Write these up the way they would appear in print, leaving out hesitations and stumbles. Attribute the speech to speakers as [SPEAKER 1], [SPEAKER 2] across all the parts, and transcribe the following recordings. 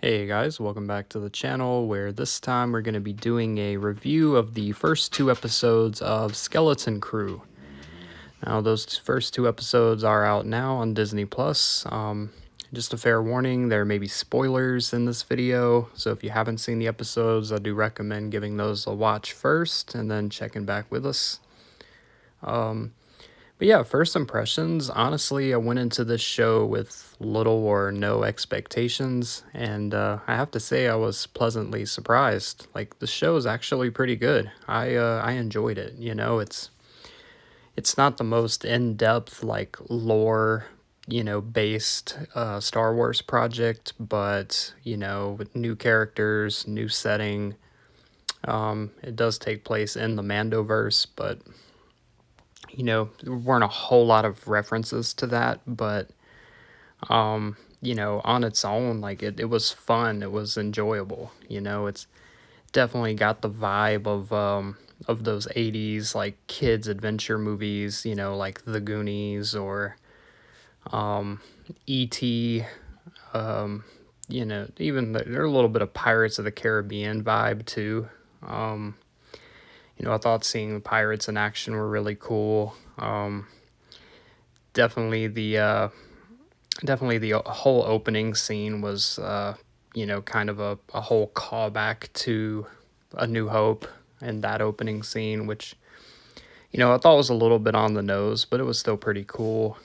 [SPEAKER 1] Hey guys, welcome back to the channel where this time we're going to be doing a review of the first two episodes of Skeleton Crew. Now those first two episodes are out now on Disney Plus. Just a fair warning, there may be spoilers in this video, so if you haven't seen the episodes, I do recommend giving those a watch first and then checking back with us. But yeah, first impressions, honestly, I went into this show with little or no expectations, and I have to say I was pleasantly surprised. Like, the show is actually pretty good. I enjoyed it, it's not the most in-depth, like, lore, based Star Wars project, but, with new characters, new setting, it does take place in the Mandoverse, but there weren't a whole lot of references to that, but on its own, like it was fun, it was enjoyable. It's definitely got the vibe of those 80s like kids adventure movies, like The Goonies or E.T. Even there are a little bit of Pirates of the Caribbean vibe too. Um, I thought seeing the pirates in action were really cool. Definitely the whole opening scene was kind of a whole callback to A New Hope and that opening scene, which I thought was a little bit on the nose, but it was still pretty cool.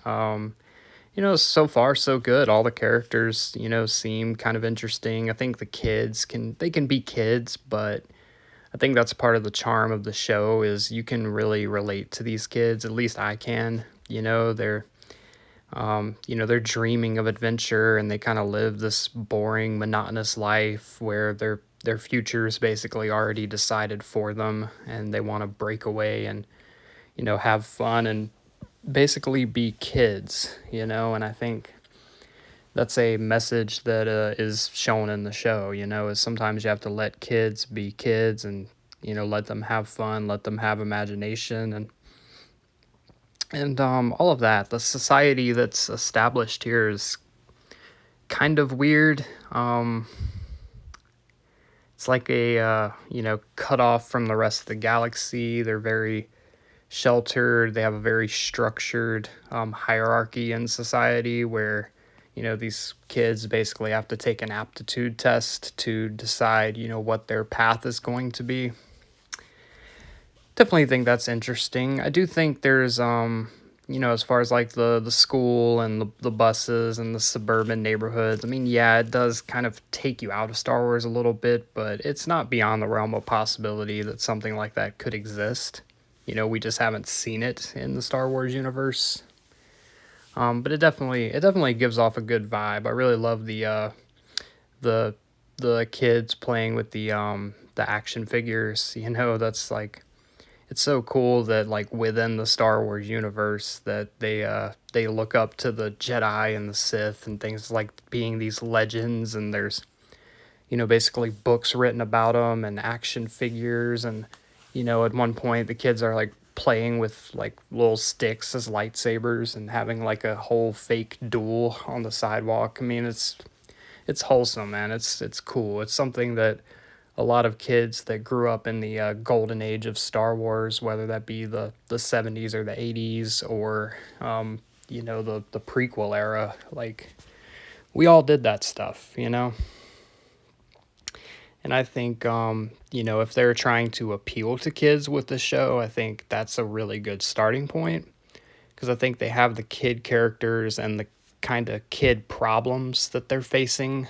[SPEAKER 1] So far so good. All the characters seem kind of interesting. I think the kids can be kids, but I think that's part of the charm of the show is you can really relate to these kids. At least I can. They're dreaming of adventure and they kind of live this boring, monotonous life where their future is basically already decided for them, and they want to break away and have fun and basically be kids. And I think that's a message that is shown in the show. Is sometimes you have to let kids be kids and let them have fun, let them have imagination, and all of that. The society that's established here is kind of weird. It's like a cut off from the rest of the galaxy. They're very sheltered. They have a very structured hierarchy in society where these kids basically have to take an aptitude test to decide what their path is going to be. Definitely think that's interesting. I do think there's as far as like the school and the buses and the suburban neighborhoods, I mean, yeah, it does kind of take you out of Star Wars a little bit, but it's not beyond the realm of possibility that something like that could exist. We just haven't seen it in the Star Wars universe. But it definitely gives off a good vibe. I really love the the kids playing with the action figures. That's like it's so cool that like within the Star Wars universe that they look up to the Jedi and the Sith and things like being these legends, and there's basically books written about them and action figures, and at one point the kids are like playing with like little sticks as lightsabers and having like a whole fake duel on the sidewalk. I mean, it's wholesome, man. It's cool. It's something that a lot of kids that grew up in the golden age of Star Wars, whether that be the 70s or the 80s or the prequel era, like we all did that stuff. And I think if they're trying to appeal to kids with the show, I think that's a really good starting point, because I think they have the kid characters and the kind of kid problems that they're facing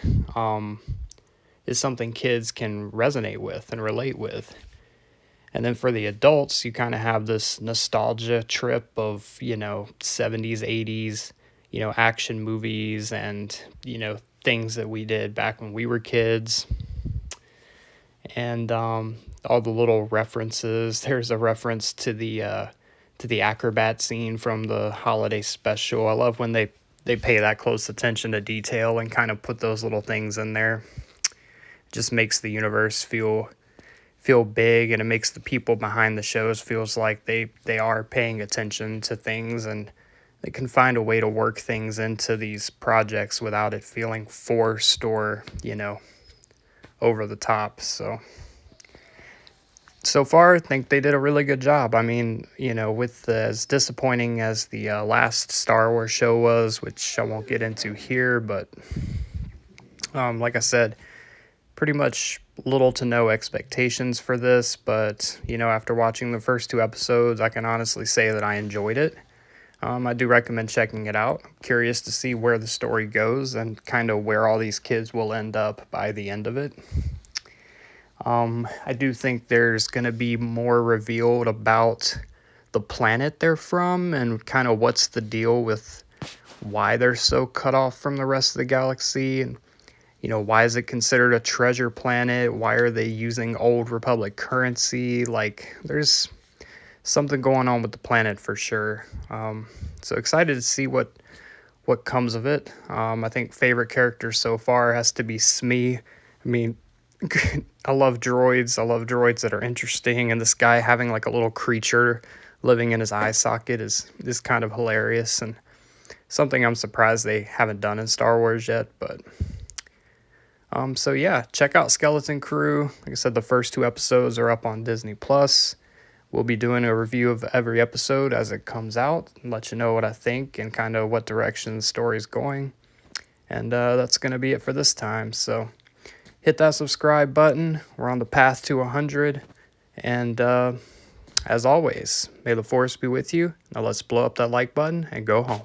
[SPEAKER 1] is something kids can resonate with and relate with. And then for the adults, you kind of have this nostalgia trip of, 70s, 80s, action movies and, things that we did back when we were kids. And all the little references. There's a reference to the acrobat scene from the holiday special. I love when they pay that close attention to detail and kind of put those little things in there. It just makes the universe feel big, and it makes the people behind the shows feels like they are paying attention to things and they can find a way to work things into these projects without it feeling forced or, over the top. So far, I think they did a really good job. I mean, with as disappointing as the last Star Wars show was, which I won't get into here, but like I said, pretty much little to no expectations for this. But, after watching the first two episodes, I can honestly say that I enjoyed it. I do recommend checking it out. I'm curious to see where the story goes and kind of where all these kids will end up by the end of it. I do think there's going to be more revealed about the planet they're from and kind of what's the deal with why they're so cut off from the rest of the galaxy, and why is it considered a treasure planet? Why are they using old Republic currency? Like, there's something going on with the planet for sure. So excited to see what comes of it. I think favorite character so far has to be Smee. I mean, I love droids. I love droids that are interesting, and this guy having like a little creature living in his eye socket is kind of hilarious and something I'm surprised they haven't done in Star Wars yet. But so yeah, check out Skeleton Crew. Like I said, the first two episodes are up on Disney Plus. We'll be doing a review of every episode as it comes out and let you know what I think and kind of what direction the story's going. And that's going to be it for this time. So hit that subscribe button. We're on the path to 100. And as always, may the force be with you. Now let's blow up that like button and go home.